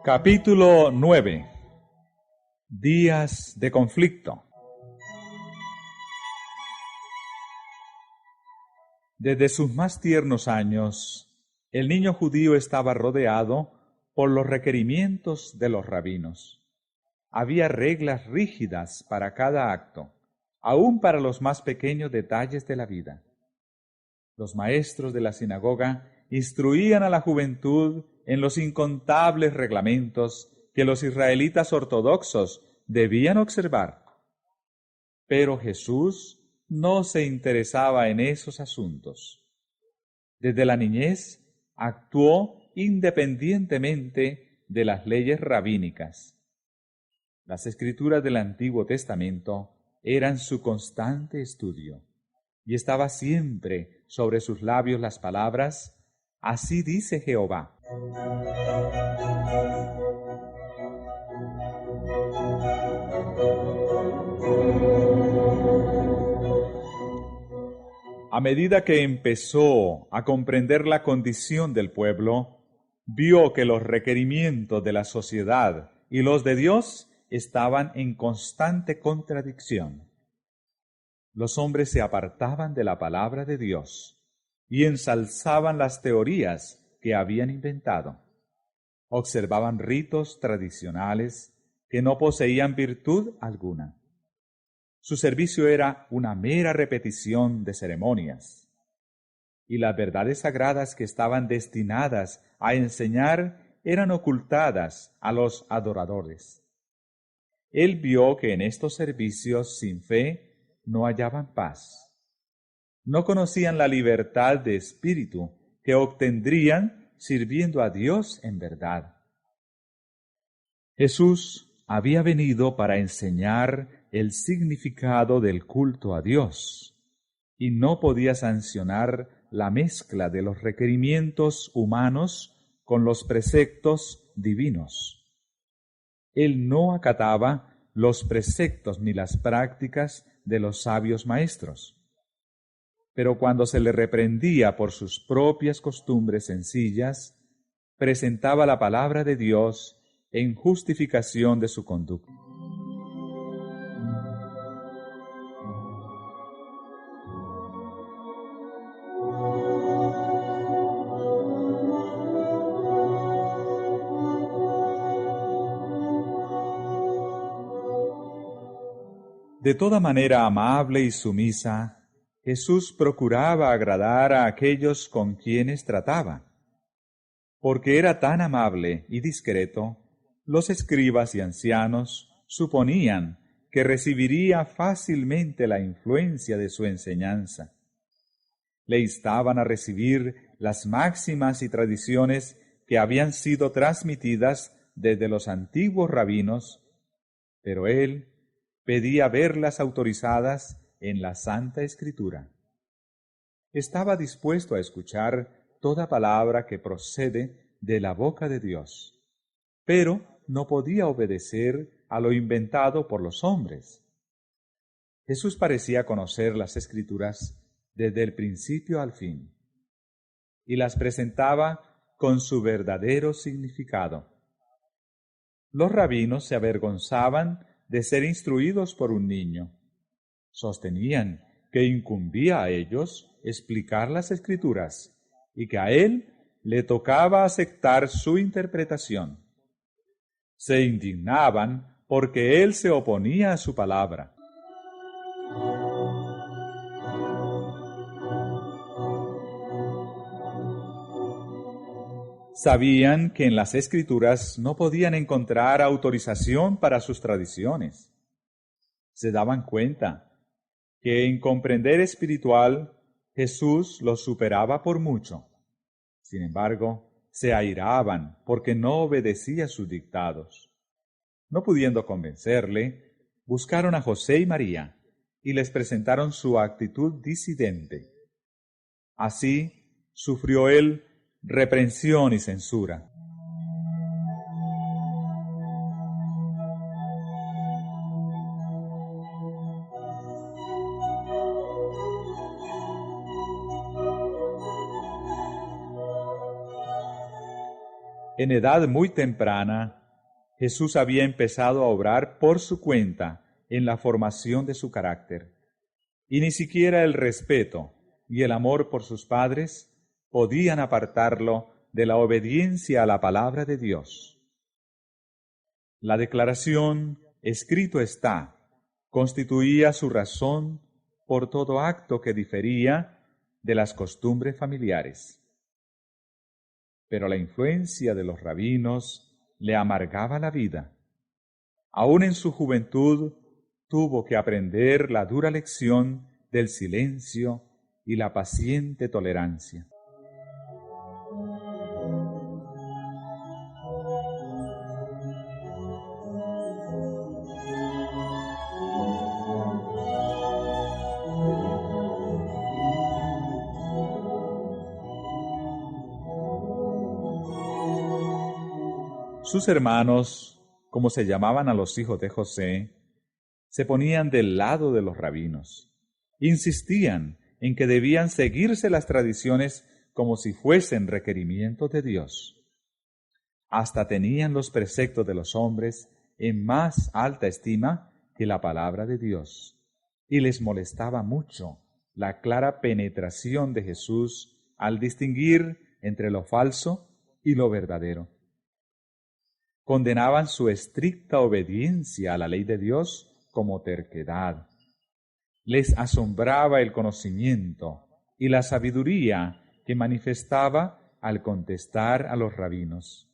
Capítulo 9. Días de conflicto. Desde sus más tiernos años, el niño judío estaba rodeado por los requerimientos de los rabinos. Había reglas rígidas para cada acto, aun para los más pequeños detalles de la vida. Los maestros de la sinagoga instruían a la juventud en los incontables reglamentos que los israelitas ortodoxos debían observar. Pero Jesús no se interesaba en esos asuntos. Desde la niñez actuó independientemente de las leyes rabínicas. Las escrituras del Antiguo Testamento eran su constante estudio, y estaba siempre sobre sus labios las palabras: «Así dice Jehová». A medida que empezó a comprender la condición del pueblo, vio que los requerimientos de la sociedad y los de Dios estaban en constante contradicción. Los hombres se apartaban de la palabra de Dios y ensalzaban las teorías que habían inventado. Observaban ritos tradicionales que no poseían virtud alguna. Su servicio era una mera repetición de ceremonias, y las verdades sagradas que estaban destinadas a enseñar eran ocultadas a los adoradores. Él vio que en estos servicios sin fe no hallaban paz. No conocían la libertad de espíritu que obtendrían sirviendo a Dios en verdad. Jesús había venido para enseñar el significado del culto a Dios, y no podía sancionar la mezcla de los requerimientos humanos con los preceptos divinos. Él no acataba los preceptos ni las prácticas de los sabios maestros. Pero cuando se le reprendía por sus propias costumbres sencillas, presentaba la palabra de Dios en justificación de su conducta. De toda manera amable y sumisa, Jesús procuraba agradar a aquellos con quienes trataba. Porque era tan amable y discreto, los escribas y ancianos suponían que recibiría fácilmente la influencia de su enseñanza. Le instaban a recibir las máximas y tradiciones que habían sido transmitidas desde los antiguos rabinos, pero él pedía verlas autorizadas en la Santa Escritura. Estaba dispuesto a escuchar toda palabra que procede de la boca de Dios, pero no podía obedecer a lo inventado por los hombres. Jesús parecía conocer las Escrituras desde el principio al fin, y las presentaba con su verdadero significado. Los rabinos se avergonzaban de ser instruidos por un niño. Sostenían que incumbía a ellos explicar las Escrituras y que a él le tocaba aceptar su interpretación. Se indignaban porque él se oponía a su palabra. Sabían que en las Escrituras no podían encontrar autorización para sus tradiciones. Se daban cuenta que en comprender espiritual Jesús los superaba por mucho. Sin embargo, se airaban porque no obedecía sus dictados. No pudiendo convencerle, buscaron a José y María y les presentaron su actitud disidente. Así sufrió él reprensión y censura. En edad muy temprana, Jesús había empezado a obrar por su cuenta en la formación de su carácter, y ni siquiera el respeto y el amor por sus padres podían apartarlo de la obediencia a la palabra de Dios. La declaración, escrito está, constituía su razón por todo acto que difería de las costumbres familiares. Pero la influencia de los rabinos le amargaba la vida. Aún en su juventud tuvo que aprender la dura lección del silencio y la paciente tolerancia. Sus hermanos, como se llamaban a los hijos de José, se ponían del lado de los rabinos. Insistían en que debían seguirse las tradiciones como si fuesen requerimientos de Dios. Hasta tenían los preceptos de los hombres en más alta estima que la palabra de Dios, y les molestaba mucho la clara penetración de Jesús al distinguir entre lo falso y lo verdadero. Condenaban su estricta obediencia a la ley de Dios como terquedad. Les asombraba el conocimiento y la sabiduría que manifestaba al contestar a los rabinos.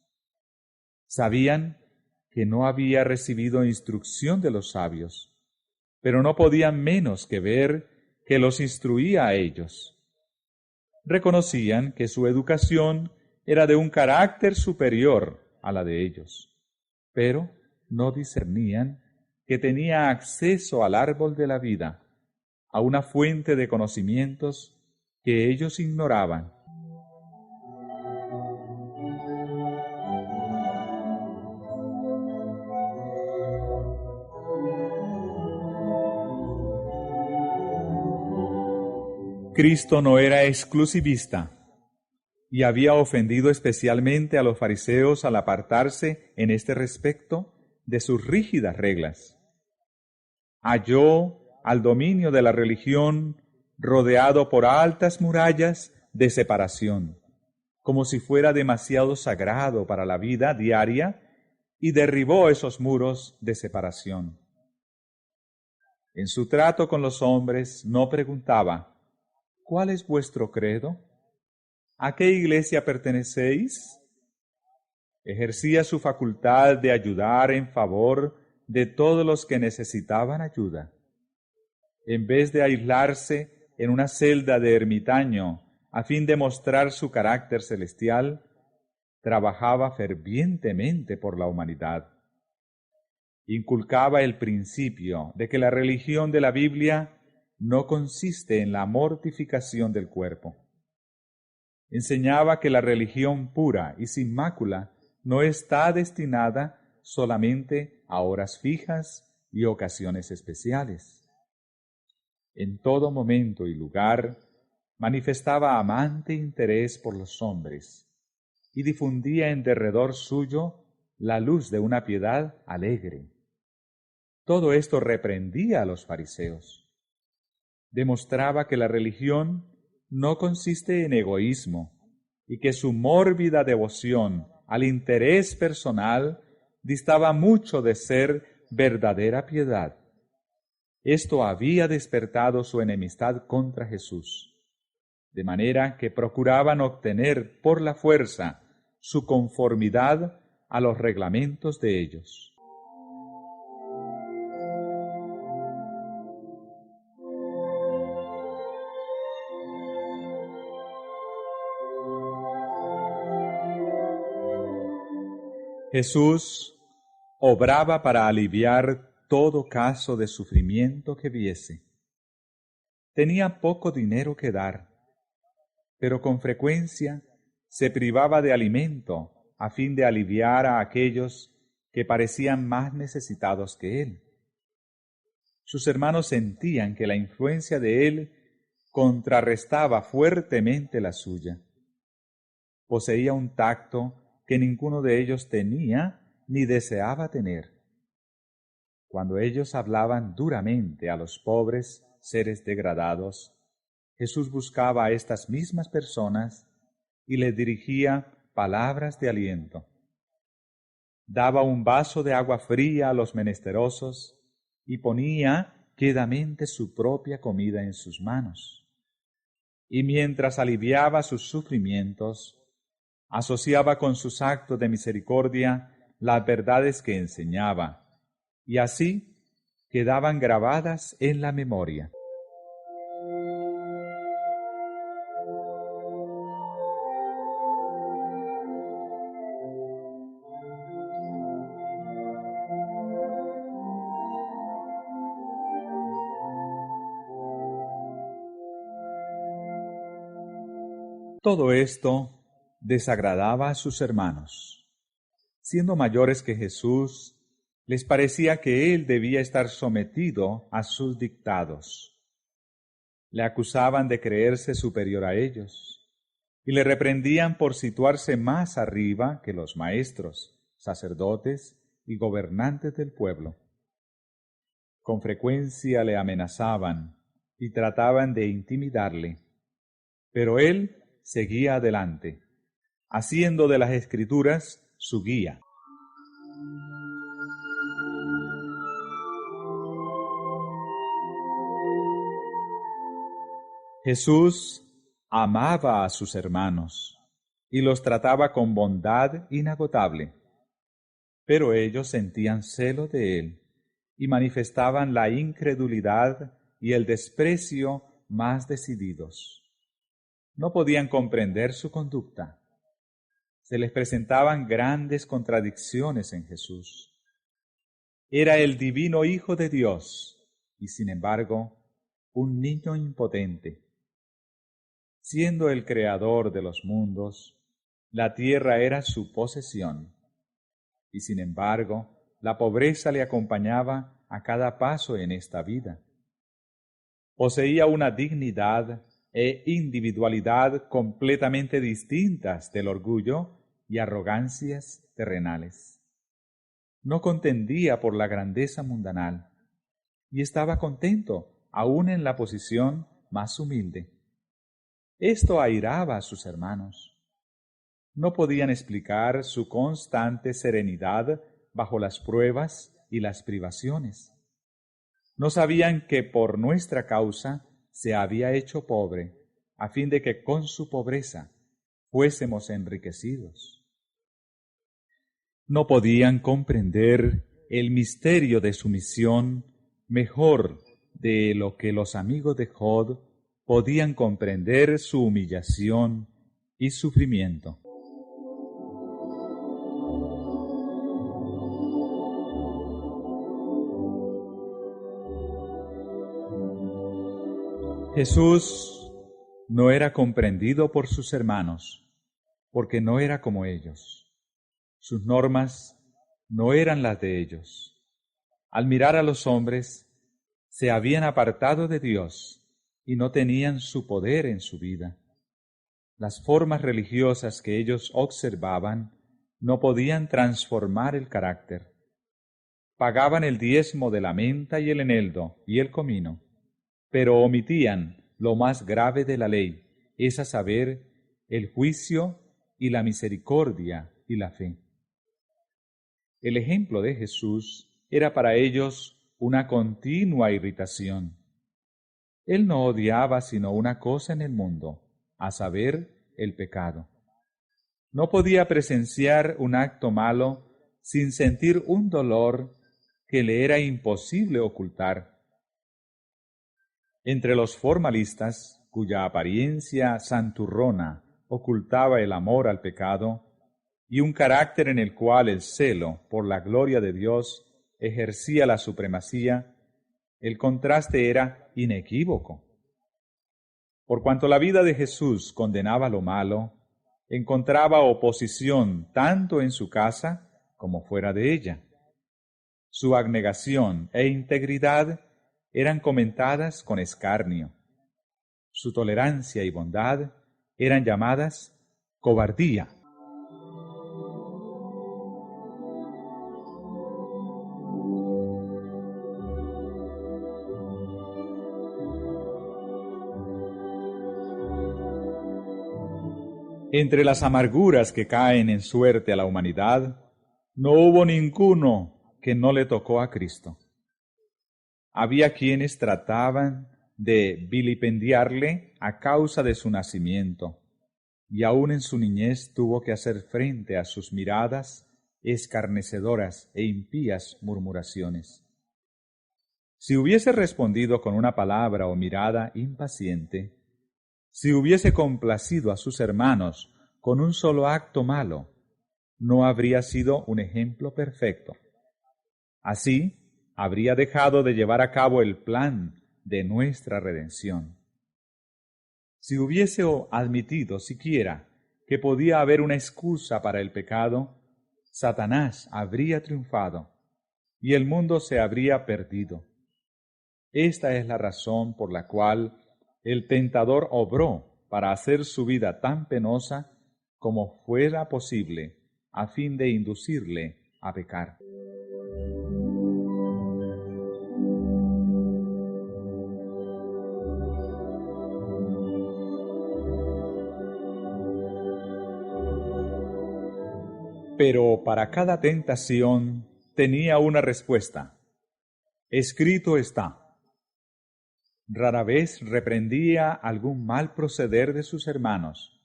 Sabían que no había recibido instrucción de los sabios, pero no podían menos que ver que los instruía a ellos. Reconocían que su educación era de un carácter superior a la de ellos, pero no discernían que tenía acceso al árbol de la vida, a una fuente de conocimientos que ellos ignoraban. Cristo no era exclusivista y había ofendido especialmente a los fariseos al apartarse en este respecto de sus rígidas reglas. Halló al dominio de la religión rodeado por altas murallas de separación, como si fuera demasiado sagrado para la vida diaria, y derribó esos muros de separación. En su trato con los hombres no preguntaba: ¿cuál es vuestro credo? ¿A qué iglesia pertenecéis? Ejercía su facultad de ayudar en favor de todos los que necesitaban ayuda. En vez de aislarse en una celda de ermitaño a fin de mostrar su carácter celestial, trabajaba fervientemente por la humanidad. Inculcaba el principio de que la religión de la Biblia no consiste en la mortificación del cuerpo. Enseñaba que la religión pura y sin mácula no está destinada solamente a horas fijas y ocasiones especiales. En todo momento y lugar manifestaba amante interés por los hombres y difundía en derredor suyo la luz de una piedad alegre. Todo esto reprendía a los fariseos. Demostraba que la religión no consiste en egoísmo y que su mórbida devoción al interés personal distaba mucho de ser verdadera piedad. Esto había despertado su enemistad contra Jesús, de manera que procuraban obtener por la fuerza su conformidad a los reglamentos de ellos. Jesús obraba para aliviar todo caso de sufrimiento que viese. Tenía poco dinero que dar, pero con frecuencia se privaba de alimento a fin de aliviar a aquellos que parecían más necesitados que él. Sus hermanos sentían que la influencia de él contrarrestaba fuertemente la suya. Poseía un tacto que ninguno de ellos tenía ni deseaba tener. Cuando ellos hablaban duramente a los pobres seres degradados, Jesús buscaba a estas mismas personas y les dirigía palabras de aliento. Daba un vaso de agua fría a los menesterosos y ponía quedamente su propia comida en sus manos. Y mientras aliviaba sus sufrimientos, asociaba con sus actos de misericordia las verdades que enseñaba, y así quedaban grabadas en la memoria. Todo esto desagradaba a sus hermanos. Siendo mayores que Jesús, les parecía que él debía estar sometido a sus dictados. Le acusaban de creerse superior a ellos y le reprendían por situarse más arriba que los maestros, sacerdotes y gobernantes del pueblo. Con frecuencia le amenazaban y trataban de intimidarle, pero él seguía adelante, haciendo de las Escrituras su guía. Jesús amaba a sus hermanos y los trataba con bondad inagotable, pero ellos sentían celo de él y manifestaban la incredulidad y el desprecio más decididos. No podían comprender su conducta. Se les presentaban grandes contradicciones en Jesús. Era el divino Hijo de Dios y, sin embargo, un niño impotente. Siendo el creador de los mundos, la tierra era su posesión, y sin embargo, la pobreza le acompañaba a cada paso en esta vida. Poseía una dignidad e individualidad completamente distintas del orgullo y arrogancias terrenales. No contendía por la grandeza mundanal y estaba contento aún en la posición más humilde. Esto airaba a sus hermanos. No podían explicar su constante serenidad bajo las pruebas y las privaciones. No sabían que por nuestra causa se había hecho pobre, a fin de que con su pobreza fuésemos enriquecidos. No podían comprender el misterio de su misión mejor de lo que los amigos de Job podían comprender su humillación y sufrimiento. Jesús no era comprendido por sus hermanos, porque no era como ellos. Sus normas no eran las de ellos. Al mirar a los hombres, se habían apartado de Dios y no tenían su poder en su vida. Las formas religiosas que ellos observaban no podían transformar el carácter. Pagaban el diezmo de la menta y el eneldo y el comino, pero omitían lo más grave de la ley, es a saber, el juicio y la misericordia y la fe. El ejemplo de Jesús era para ellos una continua irritación. Él no odiaba sino una cosa en el mundo, a saber, el pecado. No podía presenciar un acto malo sin sentir un dolor que le era imposible ocultar. Entre los formalistas, cuya apariencia santurrona ocultaba el amor al pecado, y un carácter en el cual el celo por la gloria de Dios ejercía la supremacía, el contraste era inequívoco. Por cuanto la vida de Jesús condenaba lo malo, encontraba oposición tanto en su casa como fuera de ella. Su abnegación e integridad eran comentadas con escarnio. Su tolerancia y bondad eran llamadas cobardía. Entre las amarguras que caen en suerte a la humanidad, no hubo ninguno que no le tocó a Cristo. Había quienes trataban de vilipendiarle a causa de su nacimiento, y aún en su niñez tuvo que hacer frente a sus miradas escarnecedoras e impías murmuraciones. Si hubiese respondido con una palabra o mirada impaciente, si hubiese complacido a sus hermanos con un solo acto malo, no habría sido un ejemplo perfecto. Así, habría dejado de llevar a cabo el plan de nuestra redención. Si hubiese admitido siquiera que podía haber una excusa para el pecado, Satanás habría triunfado y el mundo se habría perdido. Esta es la razón por la cual el tentador obró para hacer su vida tan penosa como fuera posible, a fin de inducirle a pecar. Pero para cada tentación tenía una respuesta. Escrito está. Rara vez reprendía algún mal proceder de sus hermanos,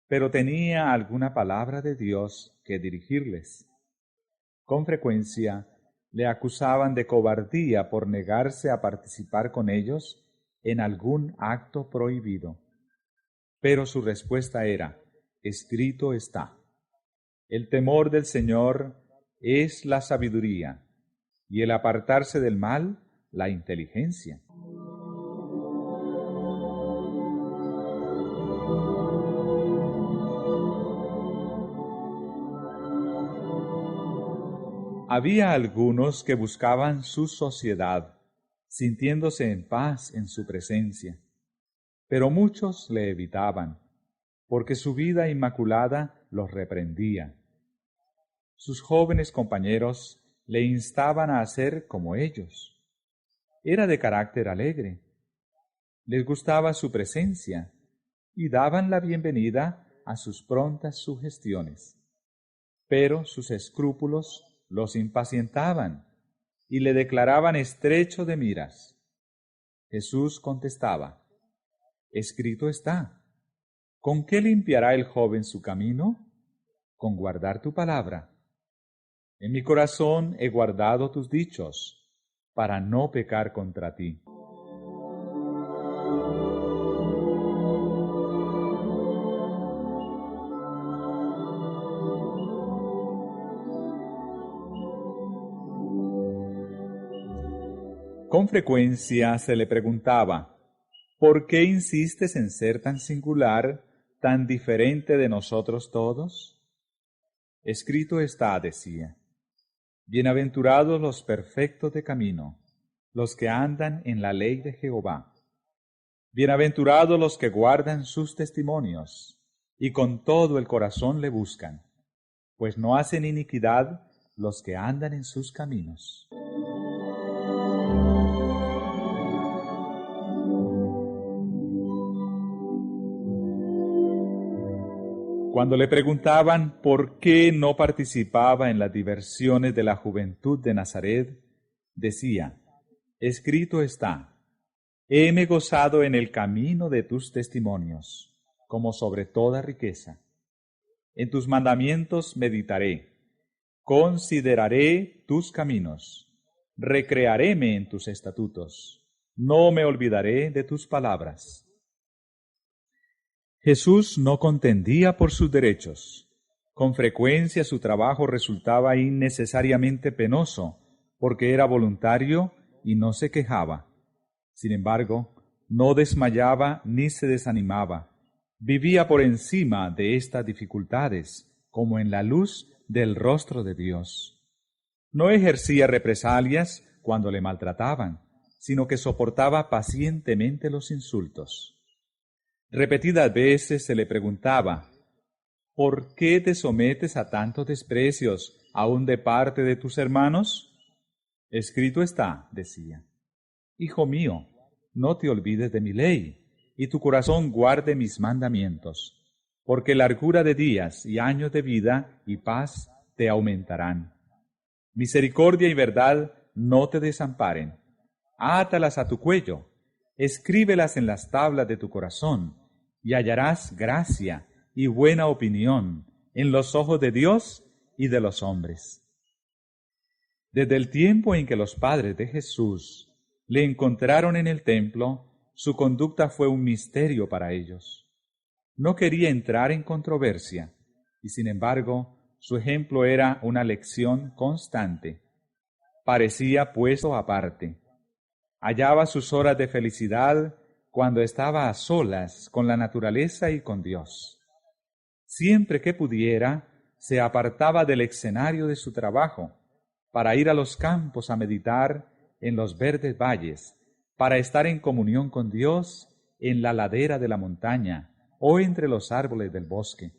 pero tenía alguna palabra de Dios que dirigirles. Con frecuencia le acusaban de cobardía por negarse a participar con ellos en algún acto prohibido. Pero su respuesta era, escrito está. El temor del Señor es la sabiduría, y el apartarse del mal, la inteligencia. Había algunos que buscaban su sociedad, sintiéndose en paz en su presencia, pero muchos le evitaban, porque su vida inmaculada los reprendía. Sus jóvenes compañeros le instaban a hacer como ellos. Era de carácter alegre. Les gustaba su presencia y daban la bienvenida a sus prontas sugestiones. Pero sus escrúpulos los impacientaban y le declaraban estrecho de miras. Jesús contestaba, escrito está. ¿Con qué limpiará el joven su camino? Con guardar tu palabra. En mi corazón he guardado tus dichos, para no pecar contra ti. Con frecuencia se le preguntaba, ¿por qué insistes en ser tan singular, tan diferente de nosotros todos? Escrito está, decía, bienaventurados los perfectos de camino, los que andan en la ley de Jehová. Bienaventurados los que guardan sus testimonios y con todo el corazón le buscan, pues no hacen iniquidad los que andan en sus caminos. Cuando le preguntaban por qué no participaba en las diversiones de la juventud de Nazaret, decía, escrito está, heme gozado en el camino de tus testimonios, como sobre toda riqueza. En tus mandamientos meditaré, consideraré tus caminos, recrearéme en tus estatutos, no me olvidaré de tus palabras. Jesús no contendía por sus derechos. Con frecuencia su trabajo resultaba innecesariamente penoso, porque era voluntario y no se quejaba. Sin embargo, no desmayaba ni se desanimaba. Vivía por encima de estas dificultades, como en la luz del rostro de Dios. No ejercía represalias cuando le maltrataban, sino que soportaba pacientemente los insultos. Repetidas veces se le preguntaba, ¿por qué te sometes a tantos desprecios aún de parte de tus hermanos? Escrito está, decía, Hijo mío, no te olvides de mi ley, y tu corazón guarde mis mandamientos, porque largura de días y años de vida y paz te aumentarán. Misericordia y verdad no te desamparen. Átalas a tu cuello, escríbelas en las tablas de tu corazón, y hallarás gracia y buena opinión en los ojos de Dios y de los hombres. Desde el tiempo en que los padres de Jesús le encontraron en el templo, su conducta fue un misterio para ellos. No quería entrar en controversia, y sin embargo, su ejemplo era una lección constante. Parecía puesto aparte. Hallaba sus horas de felicidad cuando estaba a solas con la naturaleza y con Dios. Siempre que pudiera, se apartaba del escenario de su trabajo para ir a los campos a meditar en los verdes valles, para estar en comunión con Dios en la ladera de la montaña o entre los árboles del bosque.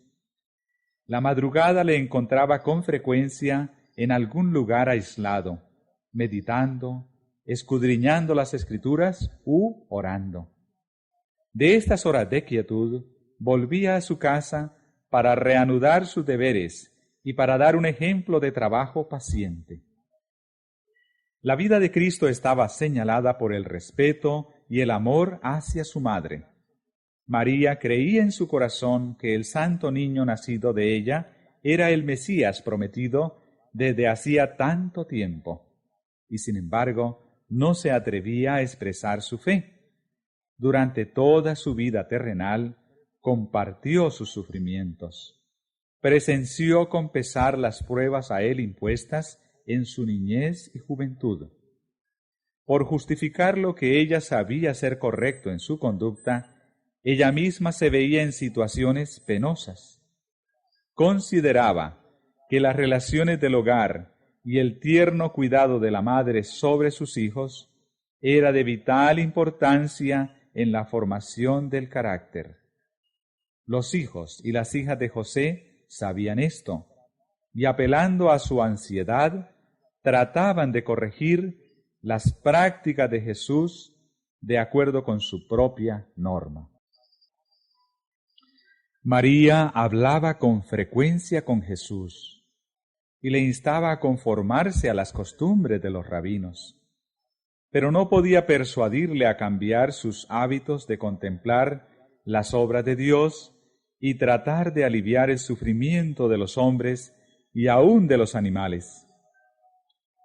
La madrugada le encontraba con frecuencia en algún lugar aislado, meditando, escudriñando las Escrituras u orando. De estas horas de quietud, volvía a su casa para reanudar sus deberes y para dar un ejemplo de trabajo paciente. La vida de Cristo estaba señalada por el respeto y el amor hacia su madre. María creía en su corazón que el santo niño nacido de ella era el Mesías prometido desde hacía tanto tiempo, y sin embargo no se atrevía a expresar su fe. Durante toda su vida terrenal compartió sus sufrimientos. Presenció con pesar las pruebas a él impuestas en su niñez y juventud. Por justificar lo que ella sabía ser correcto en su conducta, ella misma se veía en situaciones penosas. Consideraba que las relaciones del hogar y el tierno cuidado de la madre sobre sus hijos era de vital importancia en la formación del carácter. Los hijos y las hijas de José sabían esto, y apelando a su ansiedad, trataban de corregir las prácticas de Jesús de acuerdo con su propia norma. María hablaba con frecuencia con Jesús y le instaba a conformarse a las costumbres de los rabinos, pero no podía persuadirle a cambiar sus hábitos de contemplar las obras de Dios y tratar de aliviar el sufrimiento de los hombres y aún de los animales.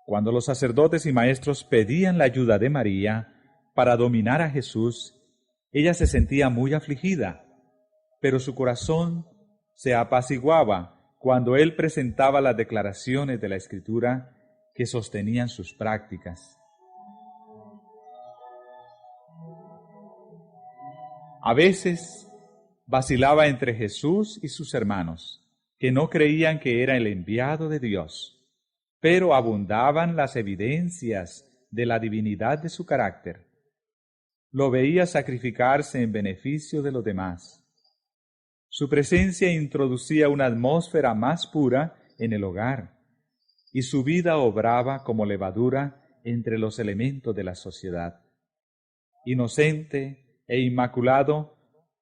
Cuando los sacerdotes y maestros pedían la ayuda de María para dominar a Jesús, ella se sentía muy afligida, pero su corazón se apaciguaba cuando él presentaba las declaraciones de la Escritura que sostenían sus prácticas. A veces vacilaba entre Jesús y sus hermanos, que no creían que era el enviado de Dios, pero abundaban las evidencias de la divinidad de su carácter. Lo veía sacrificarse en beneficio de los demás. Su presencia introducía una atmósfera más pura en el hogar, y su vida obraba como levadura entre los elementos de la sociedad. Inocente e inmaculado,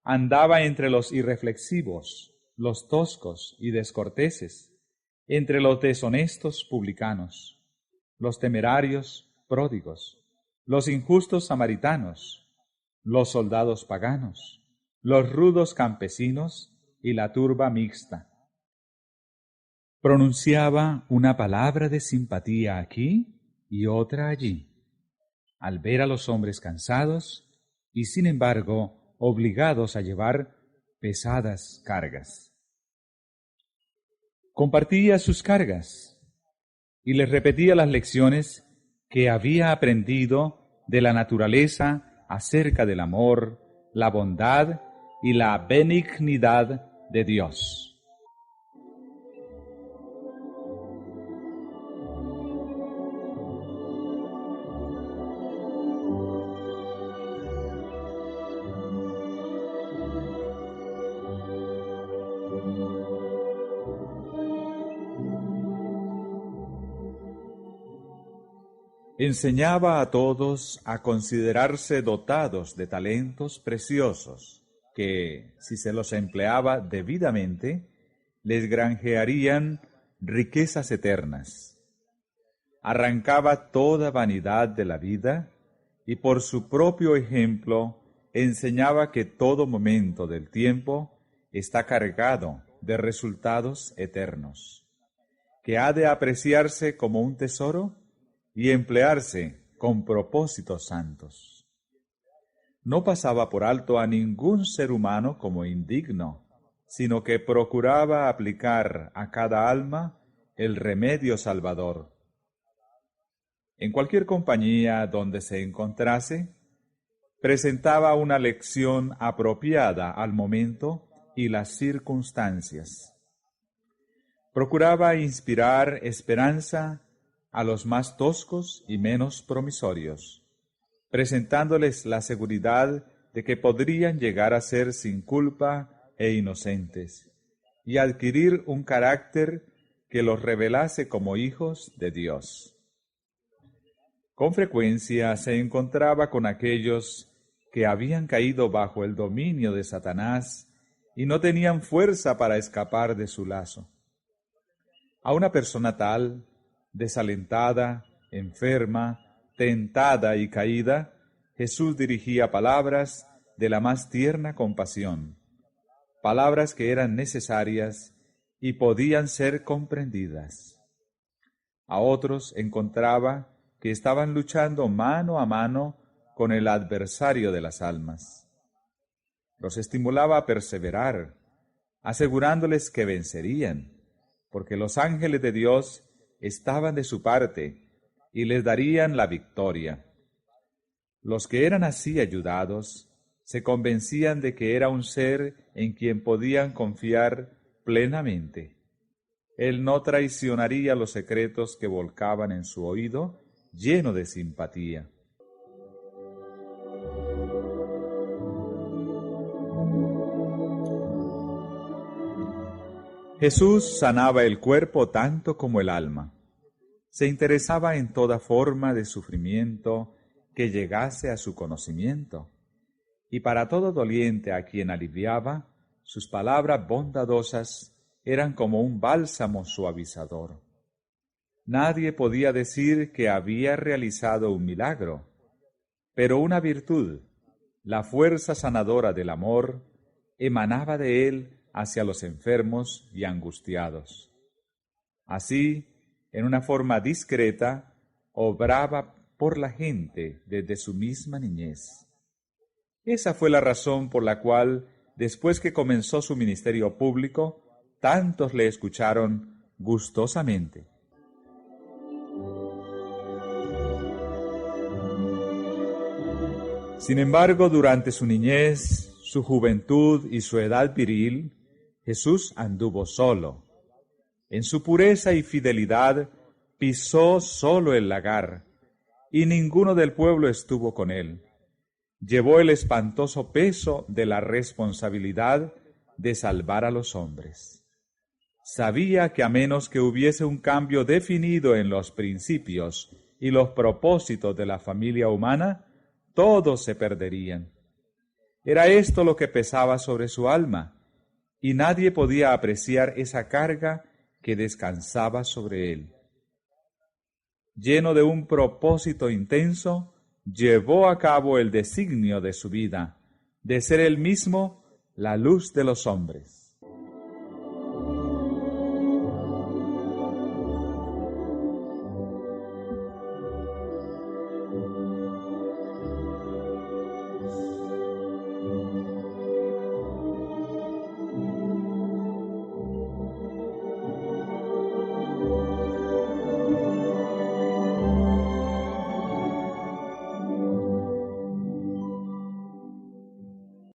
andaba entre los irreflexivos, los toscos y descorteses, entre los deshonestos publicanos, los temerarios pródigos, los injustos samaritanos, los soldados paganos, los rudos campesinos y la turba mixta. Pronunciaba una palabra de simpatía aquí y otra allí, al ver a los hombres cansados y sin embargo obligados a llevar pesadas cargas. Compartía sus cargas y les repetía las lecciones que había aprendido de la naturaleza acerca del amor, la bondad y la benignidad de Dios. Enseñaba a todos a considerarse dotados de talentos preciosos, que, si se los empleaba debidamente, les granjearían riquezas eternas. Arrancaba toda vanidad de la vida y por su propio ejemplo enseñaba que todo momento del tiempo está cargado de resultados eternos, que ha de apreciarse como un tesoro y emplearse con propósitos santos. No pasaba por alto a ningún ser humano como indigno, sino que procuraba aplicar a cada alma el remedio salvador. En cualquier compañía donde se encontrase, presentaba una lección apropiada al momento y las circunstancias. Procuraba inspirar esperanza a los más toscos y menos promisorios, presentándoles la seguridad de que podrían llegar a ser sin culpa e inocentes, y adquirir un carácter que los revelase como hijos de Dios. Con frecuencia se encontraba con aquellos que habían caído bajo el dominio de Satanás y no tenían fuerza para escapar de su lazo. A una persona tal, desalentada, enferma, tentada y caída, Jesús dirigía palabras de la más tierna compasión, palabras que eran necesarias y podían ser comprendidas. A otros encontraba que estaban luchando mano a mano con el adversario de las almas. Los estimulaba a perseverar, asegurándoles que vencerían, porque los ángeles de Dios estaban de su parte y les darían la victoria. Los que eran así ayudados se convencían de que era un ser en quien podían confiar plenamente. Él no traicionaría los secretos que volcaban en su oído, lleno de simpatía. Jesús sanaba el cuerpo tanto como el alma. Se interesaba en toda forma de sufrimiento que llegase a su conocimiento, y para todo doliente a quien aliviaba, sus palabras bondadosas eran como un bálsamo suavizador. Nadie podía decir que había realizado un milagro, pero una virtud, la fuerza sanadora del amor, emanaba de él hacia los enfermos y angustiados. Así, en una forma discreta, obraba por la gente desde su misma niñez. Esa fue la razón por la cual, después que comenzó su ministerio público, tantos le escucharon gustosamente. Sin embargo, durante su niñez, su juventud y su edad viril, Jesús anduvo solo. En su pureza y fidelidad pisó solo el lagar, y ninguno del pueblo estuvo con él. Llevó el espantoso peso de la responsabilidad de salvar a los hombres. Sabía que a menos que hubiese un cambio definido en los principios y los propósitos de la familia humana, todos se perderían. Era esto lo que pesaba sobre su alma, y nadie podía apreciar esa carga que descansaba sobre él. Lleno de un propósito intenso, llevó a cabo el designio de su vida, de ser él mismo la luz de los hombres.